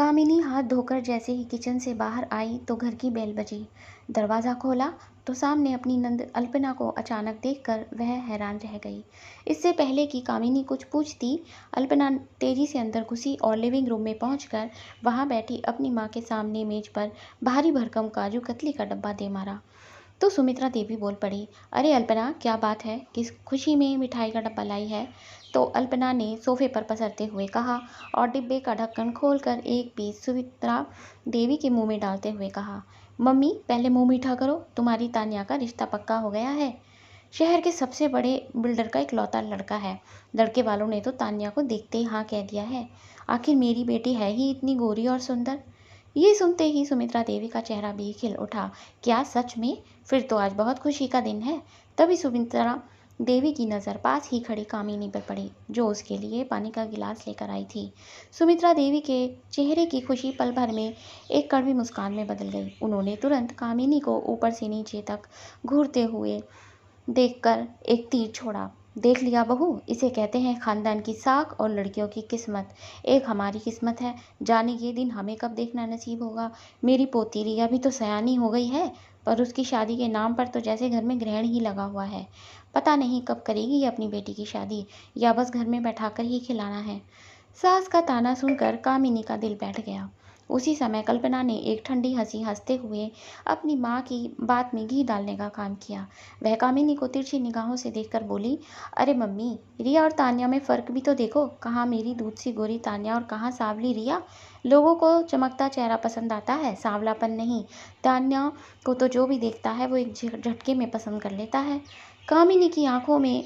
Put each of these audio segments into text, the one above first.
कामिनी हाथ धोकर जैसे ही किचन से बाहर आई तो घर की बेल बजी। दरवाज़ा खोला तो सामने अपनी नंद अल्पना को अचानक देखकर वह हैरान रह गई। इससे पहले कि कामिनी कुछ पूछती, अल्पना तेजी से अंदर घुसी और लिविंग रूम में पहुंचकर वहां बैठी अपनी मां के सामने मेज पर भारी भरकम काजू कतली का डब्बा दे मारा। तो सुमित्रा देवी बोल पड़ी, अरे अल्पना, क्या बात है? किस खुशी में मिठाई का डब्बा लाई है? तो अल्पना ने सोफे पर पसरते हुए कहा और डिब्बे का ढक्कन खोलकर एक पीस सुमित्रा देवी के मुंह में डालते हुए कहा, मम्मी पहले मुंह मीठा करो, तुम्हारी तान्या का रिश्ता पक्का हो गया है। शहर के सबसे बड़े बिल्डर का इकलौता लड़का है। लड़के वालों ने तो तान्या को देखते ही हाँ कह दिया है। आखिर मेरी बेटी है ही इतनी गोरी और सुंदर। ये सुनते ही सुमित्रा देवी का चेहरा भी खिल उठा। क्या सच में? फिर तो आज बहुत खुशी का दिन है। तभी सुमित्रा देवी की नज़र पास ही खड़ी कामिनी पर पड़ी, जो उसके लिए पानी का गिलास लेकर आई थी। सुमित्रा देवी के चेहरे की खुशी पल भर में एक कड़वी मुस्कान में बदल गई। उन्होंने तुरंत कामिनी को ऊपर से नीचे तक घूरते हुए देखकर एक तीर छोड़ा। देख लिया बहू, इसे कहते हैं खानदान की साख और लड़कियों की किस्मत। एक हमारी किस्मत है, जाने ये दिन हमें कब देखना नसीब होगा। मेरी पोती रिया भी तो सयानी हो गई है, पर उसकी शादी के नाम पर तो जैसे घर में ग्रहण ही लगा हुआ है। पता नहीं कब करेगी ये अपनी बेटी की शादी, या बस घर में बैठाकर ही खिलाना है। सास का ताना सुनकर कामिनी का दिल बैठ गया। उसी समय कल्पना ने एक ठंडी हंसी हंसते हुए अपनी माँ की बात में घी डालने का काम किया। वह कामिनी को तिरछी निगाहों से देखकर बोली, अरे मम्मी, रिया और तान्या में फ़र्क भी तो देखो। कहाँ मेरी दूध सी गोरी तान्या और कहाँ सांवली रिया। लोगों को चमकता चेहरा पसंद आता है, सांवलापन नहीं। तान्या को तो जो भी देखता है वो एक झटके में पसंद कर लेता है। कामिनी की आंखों में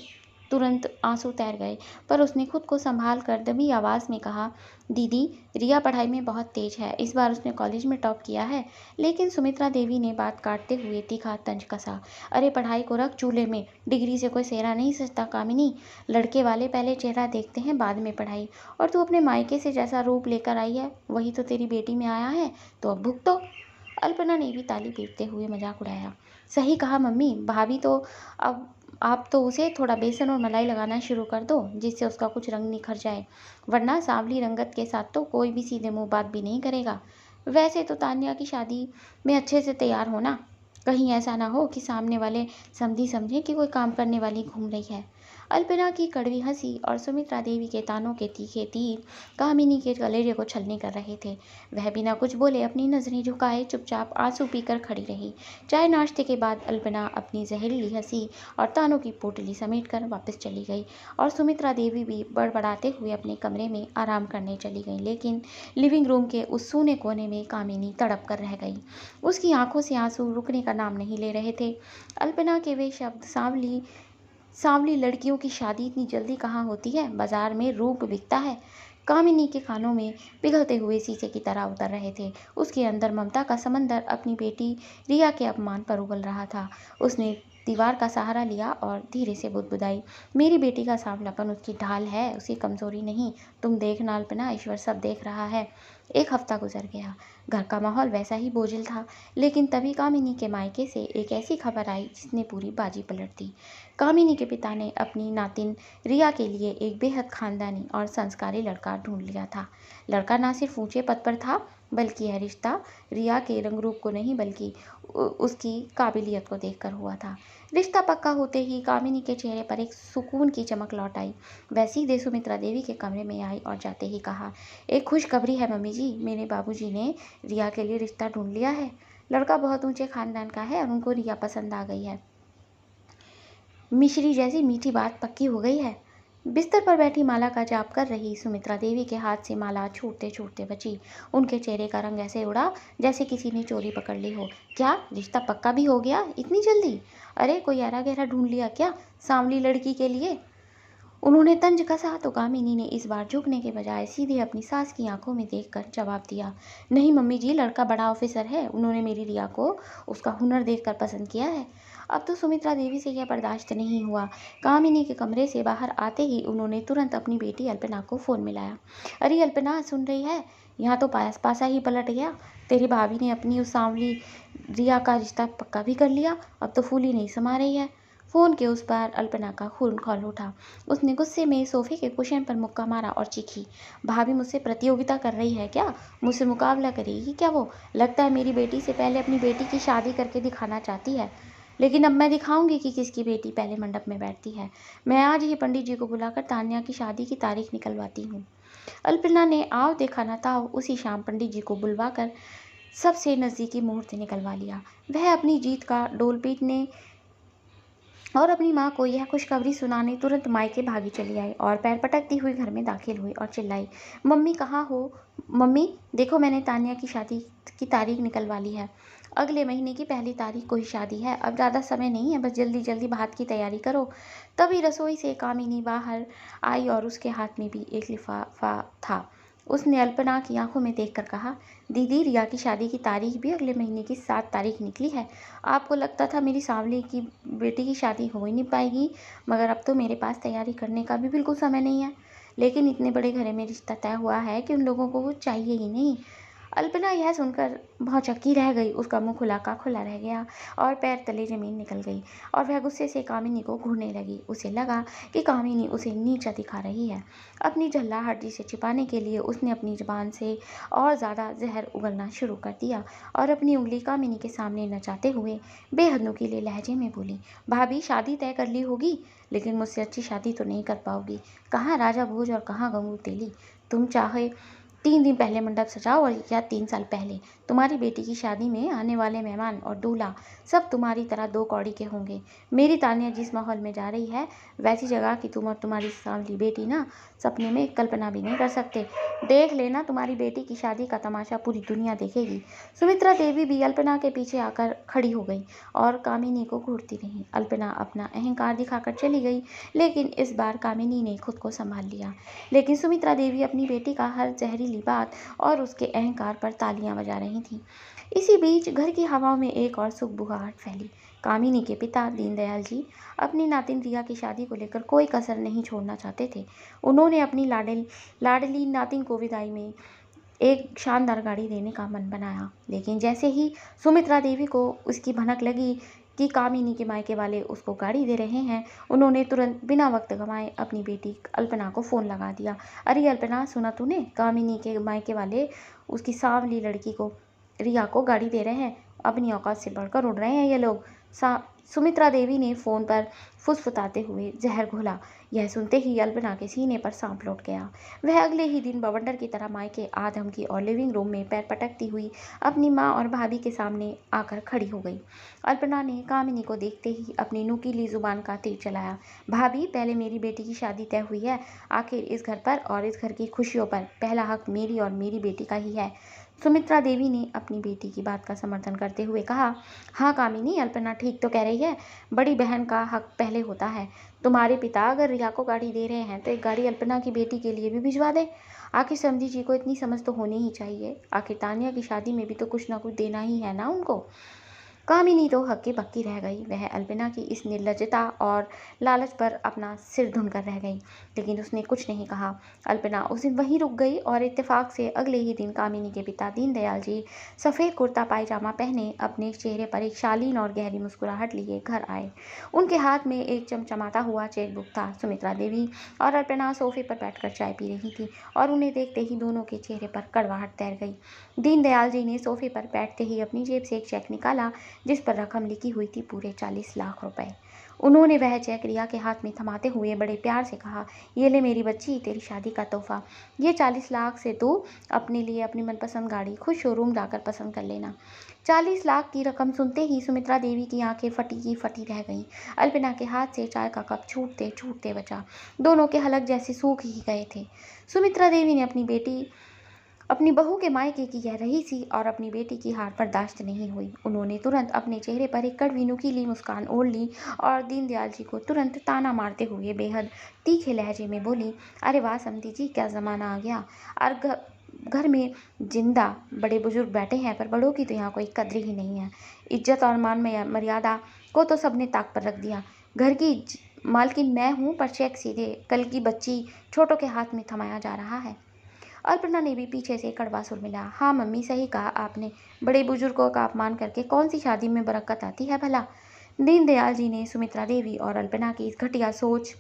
तुरंत आंसू तैर गए, पर उसने खुद को संभाल कर दबी आवाज़ में कहा, दीदी, रिया पढ़ाई में बहुत तेज है, इस बार उसने कॉलेज में टॉप किया है। लेकिन सुमित्रा देवी ने बात काटते हुए तीखा तंज कसा, अरे पढ़ाई को रख चूल्हे में, डिग्री से कोई सेहरा नहीं सजता कामिनी। लड़के वाले पहले चेहरा देखते हैं, बाद में पढ़ाई। और तू अपने मायके से जैसा रूप लेकर आई है वही तो तेरी बेटी में आया है, तो अब भुगतो। अल्पना ने भी ताली पीटते हुए मजाक उड़ाया। सही कहा मम्मी, भाभी तो अब आप तो उसे थोड़ा बेसन और मलाई लगाना शुरू कर दो, जिससे उसका कुछ रंग निखर जाए, वरना सांवली रंगत के साथ तो कोई भी सीधे मुंह बात भी नहीं करेगा। वैसे तो तान्या की शादी में अच्छे से तैयार होना, कहीं ऐसा ना हो कि सामने वाले समझी समझे कि कोई काम करने वाली घूम रही है। अल्पना की कड़वी हंसी और सुमित्रा देवी के तानों के तीखे तीर कामिनी के कलेजे को छलनी कर रहे थे। वह बिना कुछ बोले अपनी नजरें झुकाए चुपचाप आंसू पीकर खड़ी रही। चाय नाश्ते के बाद अल्पना अपनी जहरीली हंसी और तानों की पोटली समेटकर वापस चली गई और सुमित्रा देवी भी बड़बड़ाते हुए अपने कमरे में आराम करने चली गई। लेकिन लिविंग रूम के उस सूने कोने में कामिनी तड़प कर रह गई। उसकी आंखों से आंसू रुकने का नाम नहीं ले रहे थे। अल्पना के वे शब्द, सांवली सांवली लड़कियों की शादी इतनी जल्दी कहाँ होती है, बाजार में रूप बिकता है, कामिनी के कानों में पिघलते हुए शीशे की तरह उतर रहे थे। उसके अंदर ममता का समंदर अपनी बेटी रिया के अपमान पर उबल रहा था। उसने दीवार का सहारा लिया और धीरे से बुदबुदाई, मेरी बेटी का सांवलापन उसकी ढाल है, उसकी कमजोरी नहीं। तुम देखना अल्पना, ईश्वर सब देख रहा है। एक हफ्ता गुजर गया। घर का माहौल वैसा ही बोझिल था, लेकिन तभी कामिनी के मायके से एक ऐसी खबर आई जिसने पूरी बाजी पलट दी। कामिनी के पिता ने अपनी नातिन रिया के लिए एक बेहद खानदानी और संस्कारी लड़का ढूंढ लिया था। लड़का ना सिर्फ ऊंचे पद पर था, बल्कि यह रिश्ता रिया के रंग रूप को नहीं बल्कि उसकी काबिलियत को देखकर हुआ था। रिश्ता पक्का होते ही कामिनी के चेहरे पर एक सुकून की चमक लौट आई। वह सीधे सुमित्रा देवी के कमरे में आई और जाते ही कहा, एक खुशखबरी है मम्मी जी, मेरे बाबूजी ने रिया के लिए रिश्ता ढूंढ लिया है। लड़का बहुत ऊंचे खानदान का है और उनको रिया पसंद आ गई है। मिश्री जैसी मीठी बात पक्की हो गई है। बिस्तर पर बैठी माला का जाप कर रही सुमित्रा देवी के हाथ से माला छूटते छूटते बची। उनके चेहरे का रंग ऐसे उड़ा जैसे किसी ने चोरी पकड़ ली हो। क्या रिश्ता पक्का भी हो गया इतनी जल्दी? अरे कोई ऐरा गहरा ढूंढ लिया क्या सांवली लड़की के लिए? उन्होंने तंज कसा तो कामिनी ने इस बार झुकने के बजाय सीधे अपनी सास की आंखों में देखकर जवाब दिया, नहीं मम्मी जी, लड़का बड़ा ऑफिसर है, उन्होंने मेरी रिया को उसका हुनर देखकर पसंद किया है। अब तो सुमित्रा देवी से यह बर्दाश्त नहीं हुआ। कामिनी के कमरे से बाहर आते ही उन्होंने तुरंत अपनी बेटी अल्पना को फ़ोन मिलाया। अरे अल्पना, सुन रही है? यहाँ तो पासा ही पलट गया। तेरी भाभी ने अपनी उस सांवली रिया का रिश्ता पक्का भी कर लिया। अब तो फूली नहीं समा रही है। फ़ोन के उस पार अल्पना का खून खौल उठा। उसने गुस्से में सोफे के कुशन पर मुक्का मारा और चीखी, भाभी मुझसे प्रतियोगिता कर रही है क्या? मुझसे मुकाबला करेगी क्या वो? लगता है मेरी बेटी से पहले अपनी बेटी की शादी करके दिखाना चाहती है। लेकिन अब मैं दिखाऊंगी कि किसकी बेटी पहले मंडप में बैठती है। मैं आज ही पंडित जी को बुलाकर तान्या की शादी की तारीख निकलवाती हूँ। अल्पना ने आव देखा न ताव उसी शाम पंडित जी को बुलवाकर सबसे नज़दीकी मुहूर्त निकलवा लिया। वह अपनी जीत का डोल पीटने और अपनी माँ को यह खुशखबरी सुनाने तुरंत मायके भागी चली आई और पैर पटकती हुई घर में दाखिल हुई और चिल्लाई, मम्मी कहाँ हो? मम्मी देखो, मैंने तान्या की शादी की तारीख निकलवा ली है। अगले महीने की पहली तारीख को ही शादी है। अब ज़्यादा समय नहीं है, बस जल्दी जल्दी भात की तैयारी करो। तभी रसोई से कामिनी बाहर आई और उसके हाथ में भी एक लिफाफा था। उसने अल्पना की आंखों में देखकर कहा, दीदी, रिया की शादी की तारीख भी अगले महीने की 7 तारीख निकली है। आपको लगता था मेरी सांवली की बेटी की शादी हो ही नहीं पाएगी, मगर अब तो मेरे पास तैयारी करने का भी बिल्कुल समय नहीं है। लेकिन इतने बड़े घरे में रिश्ता तय हुआ है कि उन लोगों को वो चाहिए ही नहीं। अल्पना यह सुनकर भौचक्की रह गई। उसका मुंह खुला का खुला रह गया और पैर तले जमीन निकल गई और वह गुस्से से कामिनी को घूरने लगी। उसे लगा कि कामिनी उसे नीचा दिखा रही है। अपनी झल्लाहट से छिपाने के लिए उसने अपनी जुबान से और ज़्यादा जहर उगलना शुरू कर दिया और अपनी उंगली कामिनी के सामने नचाते हुए बेहद नुकीले लहजे में बोली, भाभी शादी तय कर ली होगी, लेकिन मुझसे अच्छी शादी तो नहीं कर पाओगी। कहाँ राजा भोज और कहाँ गंगू तेली। तुम चाहे 3 दिन पहले मंडप सजाओ और या 3 साल पहले, तुम्हारी बेटी की शादी में आने वाले मेहमान और दूल्हा सब तुम्हारी तरह 2 कौड़ी के होंगे। मेरी तान्या जिस माहौल में जा रही है, वैसी जगह की तुम और तुम्हारी सांवली बेटी ना सपने में कल्पना भी नहीं कर सकते। देख लेना, तुम्हारी बेटी की शादी का तमाशा पूरी दुनिया देखेगी। सुमित्रा देवी भी अल्पना के पीछे आकर खड़ी हो गई और कामिनी को घूरती रही। अल्पना अपना अहंकार दिखाकर चली गई, लेकिन इस बार कामिनी ने खुद को संभाल लिया। लेकिन सुमित्रा देवी अपनी बेटी का हर जहरीली बात और उसके अहंकार पर तालियां बजा रही थी। इसी बीच घर की हवाओं में एक और सुगबुगाहट फैली। कामिनी के पिता दीनदयाल जी अपनी नातिन रिया की शादी को लेकर कोई कसर नहीं छोड़ना चाहते थे। उन्होंने अपनी लाडली नातिन को विदाई में एक शानदार गाड़ी देने का मन बनाया। लेकिन जैसे ही सुमित्रा देवी को उसकी भनक लगी कि कामिनी के मायके वाले उसको गाड़ी दे रहे हैं, उन्होंने तुरंत बिना वक्त गंवाए अपनी बेटी अल्पना को फ़ोन लगा दिया। अरे अल्पना, सुना तूने? कामिनी के मायके वाले उसकी सांवली लड़की को, रिया को गाड़ी दे रहे हैं। अपनी औकात से बढ़कर उड़ रहे हैं ये लोग। सुमित्रा देवी ने फ़ोन पर फुसफुसाते हुए जहर घोला। यह सुनते ही अल्पना के सीने पर सांप लौट गया। वह अगले ही दिन बवंडर की तरह मायके आ धमकी और लिविंग रूम में पैर पटकती हुई अपनी माँ और भाभी के सामने आकर खड़ी हो गई। अल्पना ने कामिनी को देखते ही अपनी नुकीली जुबान का तीर चलाया। भाभी, पहले मेरी बेटी की शादी तय हुई है। आखिर इस घर पर और इस घर की खुशियों पर पहला हक मेरी और मेरी बेटी का ही है। सुमित्रा देवी ने अपनी बेटी की बात का समर्थन करते हुए कहा, हाँ कामिनी, अल्पना ठीक तो कह रही है। बड़ी बहन का हक पहले होता है। तुम्हारे पिता अगर रिया को गाड़ी दे रहे हैं तो एक गाड़ी अल्पना की बेटी के लिए भी भिजवा दे। आखिर समझी जी को इतनी समझ तो होनी ही चाहिए। आखिर तान्या की शादी में भी तो कुछ ना कुछ देना ही है ना उनको। कामिनी तो हक्की बक्की रह गई। वह अल्पना की इस निर्लज्जता और लालच पर अपना सिर धुनकर रह गई, लेकिन उसने कुछ नहीं कहा। अल्पना उस दिन वहीं रुक गई और इत्तेफाक से अगले ही दिन कामिनी के पिता दीनदयाल जी सफ़ेद कुर्ता पायजामा पहने अपने चेहरे पर एक शालीन और गहरी मुस्कुराहट लिए घर आए। उनके हाथ में एक चमचमाता हुआ चेकबुक था। सुमित्रा देवी और अल्पना सोफे पर बैठकर चाय पी रही थी और उन्हें देखते ही दोनों के चेहरे पर कड़वाहट तैर गई। दीनदयाल जी ने सोफे पर बैठते ही अपनी जेब से एक चेक निकाला, जिस पर रकम लिखी हुई थी पूरे 40 लाख रुपए। उन्होंने वह चेक रिया के हाथ में थमाते हुए बड़े प्यार से कहा, ये ले मेरी बच्ची, तेरी शादी का तोहफा। ये 40 लाख से तू अपने लिए अपनी मनपसंद गाड़ी खुद शोरूम जाकर पसंद कर लेना। 40 लाख की रकम सुनते ही सुमित्रा देवी की आंखें फटी की फटी रह गईं। अल्पना के हाथ से चाय का कप छूटते छूटते बचा। दोनों के हलक जैसे सूख ही गए थे। सुमित्रा देवी ने अपनी बहू के मायके की यह रही सी और अपनी बेटी की हार बर्दाश्त नहीं हुई। उन्होंने तुरंत अपने चेहरे पर एक कड़वी नुकीली मुस्कान ओढ़ ली और दीनदयाल जी को तुरंत ताना मारते हुए बेहद तीखे लहजे में बोली, अरे वाह समधी जी, क्या ज़माना आ गया। और घर में जिंदा बड़े बुजुर्ग बैठे हैं, पर बड़ों की तो यहाँ कोई कद्र ही नहीं है। इज्जत और मान मर्यादा को तो सबने ताक पर रख दिया। घर की मालकिन मैं हूँ, पर चेक सीधे कल की बच्ची छोटों के हाथ में थमाया जा रहा है। अल्पना ने भी पीछे से कड़वा सुर मिला, हाँ मम्मी, सही कहा आपने। बड़े बुजुर्गों का अपमान करके कौन सी शादी में बरकत आती है भला। दीनदयाल जी ने सुमित्रा देवी और अल्पना की इस घटिया सोच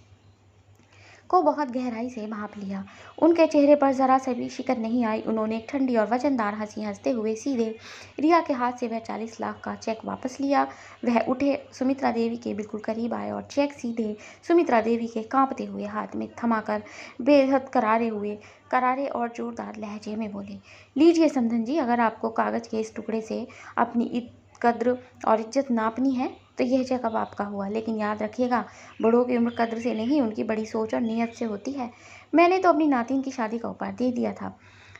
को बहुत गहराई से भांप लिया। उनके चेहरे पर जरा सा भी शिकन नहीं आई। उन्होंने एक ठंडी और वजनदार हंसी हंसते हुए सीधे रिया के हाथ से वह 40 लाख का चेक वापस लिया। वह उठे, सुमित्रा देवी के बिल्कुल करीब आए और चेक सीधे सुमित्रा देवी के कांपते हुए हाथ में थमाकर बेहद करारे और जोरदार लहजे में बोले, लीजिए समधन जी, अगर आपको कागज के इस टुकड़े से अपनी कद्र और इज्जत नापनी है तो यह चेक अब आपका हुआ। लेकिन याद रखिएगा, बड़ों की उम्र कद्र से नहीं, उनकी बड़ी सोच और नीयत से होती है। मैंने तो अपनी नातिन की शादी का उपहार दे दिया था।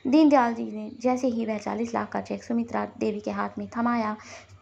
दीनदयाल जी ने जैसे ही वह 40 लाख का चेक सुमित्रा देवी के हाथ में थमाया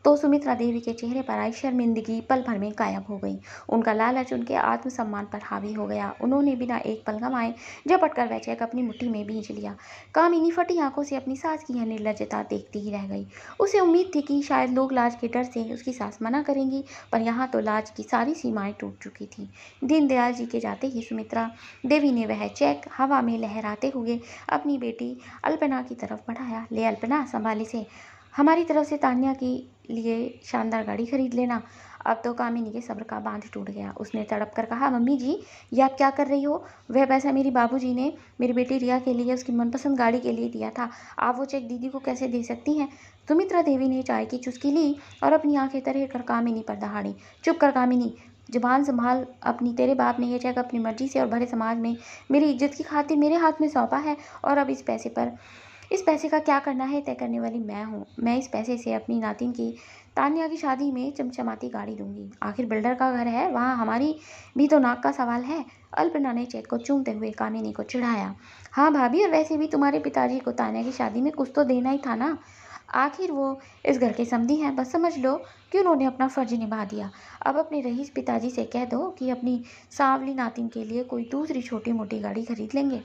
तो सुमित्रा देवी के चेहरे पर आई शर्मिंदगी पल भर में गायब हो गई। उनका लालच उनके आत्मसम्मान पर हावी हो गया। उन्होंने बिना एक पल गंवाए झपट कर वह चेक अपनी मुट्ठी में भींच लिया। कामिनी फटी आंखों से अपनी सास की यह निर्लज्जता देखती ही रह गई। उसे उम्मीद थी कि शायद लोग लाज के डर से उसकी सास मना करेंगी, पर यहाँ तो लाज की सारी सीमाएं टूट चुकी थी। दीनदयाल जी के जाते ही सुमित्रा देवी ने वह चेक हवा में लहराते हुए अपनी बेटी अल्पना की तरफ बढ़ाया। ले अल्पना, संभाले से, हमारी तरफ से तान्या के लिए शानदार गाड़ी खरीद लेना। अब तो कामिनी के सब्र का बांध टूट गया। उसने तड़प कर कहा, मम्मी जी, ये आप क्या कर रही हो? वह पैसा मेरी बाबूजी ने मेरी बेटी रिया के लिए उसकी मनपसंद गाड़ी के लिए दिया था। आप वो चेक दीदी को कैसे दे सकती हैं? सुमित्रा देवी ने चाय की चुस्की ली और अपनी आंखें तरह कर कामिनी पर दहाड़ी। चुप कर कामिनी, जुबान संभाल अपनी। तेरे बाप ने यह चेक अपनी मर्जी से और भरे समाज में मेरी इज्जत की खातिर मेरे हाथ में सौंपा है, और अब इस पैसे का क्या करना है तय करने वाली मैं हूँ। मैं इस पैसे से अपनी नातिन की तान्या की शादी में चमचमाती गाड़ी दूंगी। आखिर बिल्डर का घर है, वहाँ हमारी भी तो नाक का सवाल है। अल्पना ने चेक को चूमते हुए कामिनी को चिढ़ाया। हाँ भाभी, और वैसे भी तुम्हारे पिताजी को तान्या की शादी में कुछ तो देना ही था ना। आखिर वो इस घर के समधी हैं। बस समझ लो कि उन्होंने अपना फर्ज निभा दिया। अब अपने रईस पिताजी से कह दो कि अपनी सांवली नातिन के लिए कोई दूसरी छोटी मोटी गाड़ी खरीद लेंगे।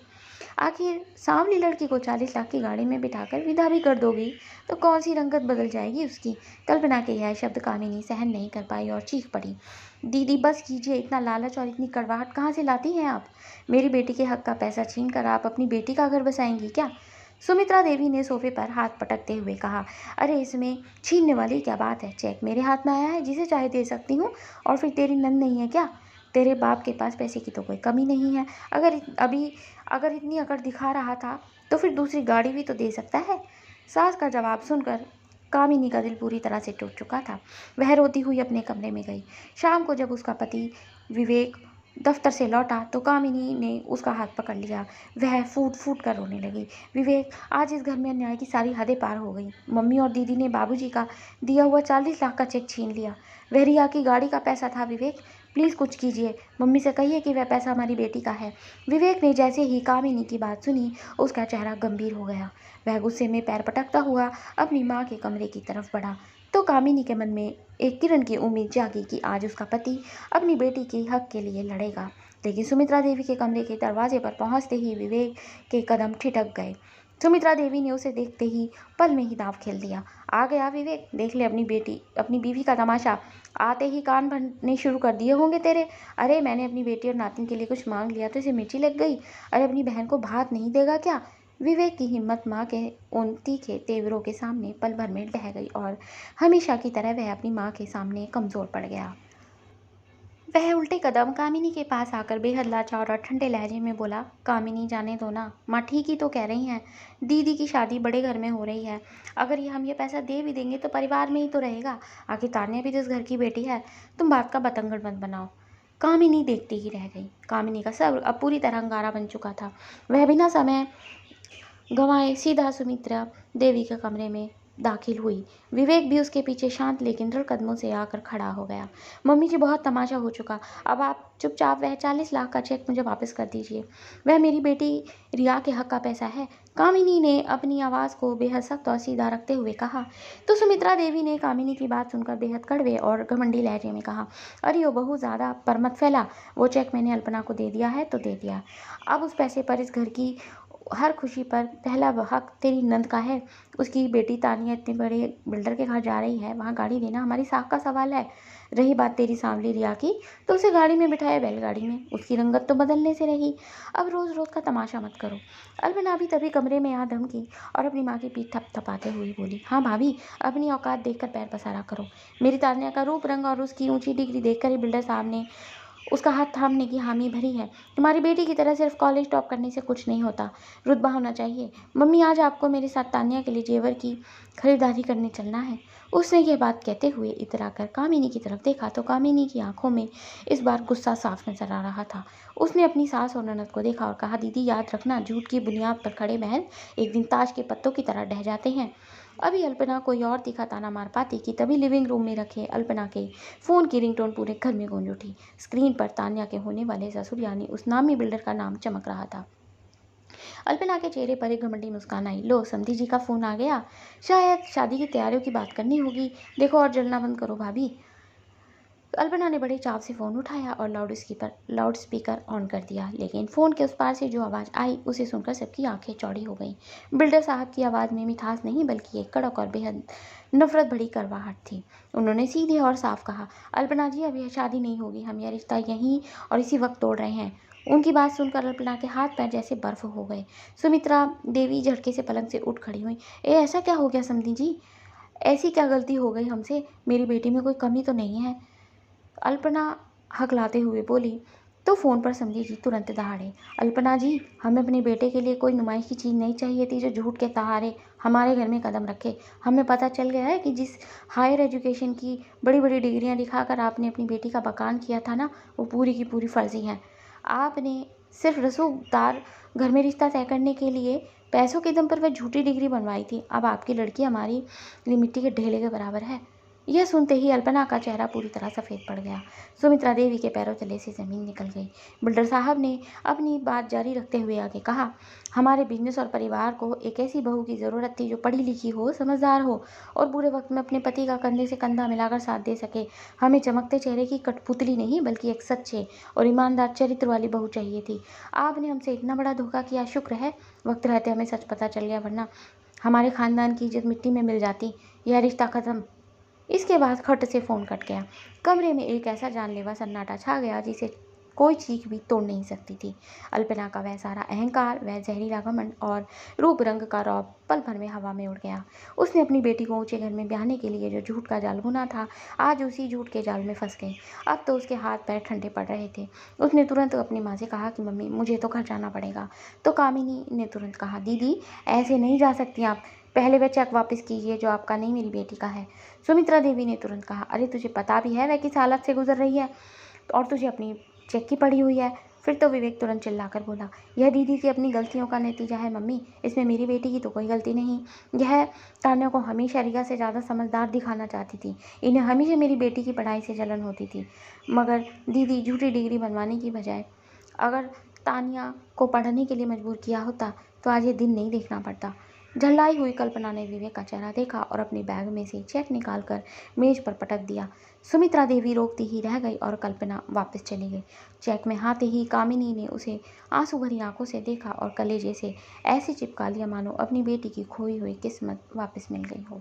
आखिर सांवली लड़की को 40 लाख की गाड़ी में बिठाकर विदा भी कर दोगी तो कौन सी रंगत बदल जाएगी उसकी। कल्पना के यह शब्द कामिनी सहन नहीं कर पाई और चीख पड़ी, दीदी बस कीजिए, इतना लालच और इतनी कड़वाहट कहाँ से लाती हैं आप? मेरी बेटी के हक का पैसा छीन कर आप अपनी बेटी का घर बसाएंगी क्या? सुमित्रा देवी ने सोफे पर हाथ पटकते हुए कहा, अरे इसमें छीनने वाली क्या बात है? चेक मेरे हाथ में आया है, जिसे चाहे दे सकती हूँ। और फिर तेरी नंद नहीं है क्या? तेरे बाप के पास पैसे की तो कोई कमी नहीं है। अगर इतनी अकड़ दिखा रहा था तो फिर दूसरी गाड़ी भी तो दे सकता है। सास का जवाब सुनकर कामिनी का दिल पूरी तरह से टूट चुका था। वह रोती हुई अपने कमरे में गई। शाम को जब उसका पति विवेक दफ्तर से लौटा तो कामिनी ने उसका हाथ पकड़ लिया। वह फूट फूट कर रोने लगी। विवेक, आज इस घर में अन्याय की सारी हदें पार हो गई। मम्मी और दीदी ने बाबूजी का दिया हुआ 40 लाख का चेक छीन लिया। वह रिया की गाड़ी का पैसा था। विवेक, प्लीज़ कुछ कीजिए। मम्मी से कहिए कि वह पैसा हमारी बेटी का है। विवेक ने जैसे ही कामिनी की बात सुनी, उसका चेहरा गंभीर हो गया। वह गुस्से में पैर पटकता हुआ अपनी माँ के कमरे की तरफ बढ़ा तो कामिनी के मन में एक किरण की उम्मीद जागी कि आज उसका पति अपनी बेटी के हक के लिए लड़ेगा। लेकिन सुमित्रा देवी के कमरे के दरवाजे पर पहुंचते ही विवेक के कदम ठिठक गए। सुमित्रा देवी ने उसे देखते ही पल में ही दांव खेल दिया। आ गया विवेक, देख ले अपनी बीवी का तमाशा। आते ही कान भरने शुरू कर दिए होंगे तेरे। अरे मैंने अपनी बेटी और नातिन के लिए कुछ मांग लिया तो इसे मिर्ची लग गई। अरे अपनी बहन को भात नहीं देगा क्या? विवेक की हिम्मत माँ के उन तीखे तेवरों के सामने पल भर में ढह गई और हमेशा की तरह वह अपनी माँ के सामने कमज़ोर पड़ गया। वह उल्टे कदम कामिनी के पास आकर बेहद लाचार और ठंडे लहजे में बोला, कामिनी जाने दो ना, माँ ठीक ही तो कह रही हैं। दीदी की शादी बड़े घर में हो रही है। अगर हम ये पैसा दे भी देंगे तो परिवार में ही तो रहेगा। आखिर तान्या भी तो इस घर की बेटी है। तुम बात का बतंगड़ मत बनाओ। कामिनी देखती ही रह गई। कामिनी का सब्र अब पूरी तरह अंगारा बन चुका था। वह बिना समय गंवाए सीधा सुमित्रा देवी के कमरे में दाखिल हुई। विवेक भी उसके पीछे शांत लेकिन दृढ़ कदमों से आकर खड़ा हो गया। मम्मी जी, बहुत तमाशा हो चुका। अब आप चुपचाप वह 40 लाख का चेक मुझे वापस कर दीजिए। वह मेरी बेटी रिया के हक का पैसा है। कामिनी ने अपनी आवाज़ को बेहद सख्त और सीधा रखते हुए कहा। तो सुमित्रा देवी ने कामिनी की बात सुनकर बेहद कड़वे और घमंडी लहजे में कहा, अरे ओ बहुत ज़्यादा पर मत फैला। वो चेक मैंने अल्पना को दे दिया है तो दे दिया। अब उस पैसे पर इस घर की हर खुशी पर पहला हक तेरी नंद का है। उसकी बेटी तानिया इतने बड़े बिल्डर के घर जा रही है, वहाँ गाड़ी देना हमारी साख का सवाल है। रही बात तेरी सांवली रिया की, तो उसे गाड़ी में बिठाया बैलगाड़ी में, उसकी रंगत तो बदलने से रही। अब रोज़ रोज़ का तमाशा मत करो। अल्पना भी तभी कमरे में आ धमकी और अपनी माँ की पीठ थपथपाते हुए बोली, हाँ भाभी, अपनी औकात देखकर पैर पसारा करो। मेरी तान्या का रूप रंग और उसकी ऊंची डिग्री देखकर ही बिल्डर साहब ने उसका हाथ थामने की हामी भरी है। तुम्हारी बेटी की तरह सिर्फ कॉलेज टॉप करने से कुछ नहीं होता, रुतबा होना चाहिए। मम्मी, आज आपको मेरे साथ तान्या के लिए जेवर की खरीदारी करने चलना है। उसने यह बात कहते हुए इतरा कर कामिनी की तरफ देखा तो कामिनी की आंखों में इस बार गुस्सा साफ नजर आ रहा था। उसने अपनी सास और ननद को देखा और कहा, दीदी याद रखना, झूठ की बुनियाद पर खड़े महल एक दिन ताश के पत्तों की तरह ढह जाते हैं। अभी अल्पना कोई और तीखा ताना मार पाती कि तभी लिविंग रूम में रखे अल्पना के फ़ोन की रिंगटोन पूरे घर में गूंज उठी। स्क्रीन पर तान्या के होने वाले ससुर यानी उस नामी बिल्डर का नाम चमक रहा था। अल्पना के चेहरे पर एक घमंडी मुस्कान आई। लो, समधी जी का फ़ोन आ गया, शायद शादी की तैयारियों की बात करनी होगी। देखो और जलना बंद करो भाभी। अल्पना ने बड़े चाव से फ़ोन उठाया और लाउड स्पीकर ऑन कर दिया, लेकिन फ़ोन के उस पार से जो आवाज़ आई उसे सुनकर सबकी आंखें चौड़ी हो गईं। बिल्डर साहब की आवाज़ में मिठास नहीं बल्कि एक कड़क और बेहद नफरत भरी कड़वाहट थी। उन्होंने सीधे और साफ कहा, अल्पना जी, अब यह शादी नहीं होगी, हम यह रिश्ता यहीं और इसी वक्त तोड़ रहे हैं। उनकी बात सुनकर अल्पना के हाथ पैर जैसे बर्फ हो गए। सुमित्रा देवी झटके से पलंग से उठ खड़ी हुई। ऐसा क्या हो गया समधी जी? ऐसी क्या गलती हो गई हमसे? मेरी बेटी में कोई कमी तो नहीं है? अल्पना हकलाते हुए बोली। तो फ़ोन पर समझी जी तुरंत दहाड़े, अल्पना जी, हमें अपने बेटे के लिए कोई नुमाइश की चीज़ नहीं चाहिए थी जो झूठ के सहारे हमारे घर में कदम रखे। हमें पता चल गया है कि जिस हायर एजुकेशन की बड़ी बड़ी डिग्रियां दिखाकर आपने अपनी बेटी का बकान किया था ना, वो पूरी की पूरी फर्जी हैं। आपने सिर्फ रसूखदार घर में रिश्ता तय करने के लिए पैसों के दम पर वह झूठी डिग्री बनवाई थी। अब आपकी लड़की हमारी लिए मिट्टी के ढेले के बराबर है। यह सुनते ही अल्पना का चेहरा पूरी तरह सफ़ेद पड़ गया। सुमित्रा देवी के पैरों तले से ज़मीन निकल गई। बिल्डर साहब ने अपनी बात जारी रखते हुए आगे कहा, हमारे बिजनेस और परिवार को एक ऐसी बहू की ज़रूरत थी जो पढ़ी लिखी हो, समझदार हो और बुरे वक्त में अपने पति का कंधे से कंधा मिलाकर साथ दे सके। हमें चमकते चेहरे की कठपुतली नहीं बल्कि एक सच्चे और ईमानदार चरित्र वाली बहू चाहिए थी। आपने हमसे इतना बड़ा धोखा किया, शुक्र है वक्त रहते हमें सच पता चल गया, वरना हमारे खानदान की इज्जत मिट्टी में मिल जाती। यह रिश्ता ख़त्म। इसके बाद खट से फ़ोन कट गया। कमरे में एक ऐसा जानलेवा सन्नाटा छा गया जिसे कोई चीख भी तोड़ नहीं सकती थी। अल्पना का वह सारा अहंकार, वह जहरीला घमंड और रूप रंग का रौब पल भर में हवा में उड़ गया। उसने अपनी बेटी को ऊंचे घर में ब्याहने के लिए जो झूठ का जाल बुना था, आज उसी झूठ के जाल में फंस गई। अब तो उसके हाथ पैर ठंडे पड़ रहे थे। उसने तुरंत अपनी माँ से कहा कि मम्मी, मुझे तो घर जाना पड़ेगा। तो कामिनी ने तुरंत कहा, दीदी ऐसे नहीं जा सकती आप, पहले वह चेक वापस कीजिए जो आपका नहीं मेरी बेटी का है। सुमित्रा देवी ने तुरंत कहा, अरे तुझे पता भी है वह किस हालत से गुजर रही है और तुझे अपनी चेक की पड़ी हुई है। फिर तो विवेक तुरंत चिल्लाकर बोला, यह दीदी की अपनी गलतियों का नतीजा है मम्मी, इसमें मेरी बेटी की तो कोई गलती नहीं। यह तान्या को हमेशा रिया से ज़्यादा समझदार दिखाना चाहती थी। इन्हें हमेशा मेरी बेटी की पढ़ाई से जलन होती थी। मगर दीदी, झूठी डिग्री बनवाने की बजाय अगर तान्या को पढ़ने के लिए मजबूर किया होता तो आज ये दिन नहीं देखना पड़ता। झल्लाई हुई कल्पना ने विवेक का चेहरा देखा और अपने बैग में से चेक निकालकर मेज पर पटक दिया। सुमित्रा देवी रोकती ही रह गई और कल्पना वापस चली गई। चेक में हाथे ही कामिनी ने उसे आंसू भरी आंखों से देखा और कलेजे से ऐसे चिपका लिया मानो अपनी बेटी की खोई हुई किस्मत वापस मिल गई हो।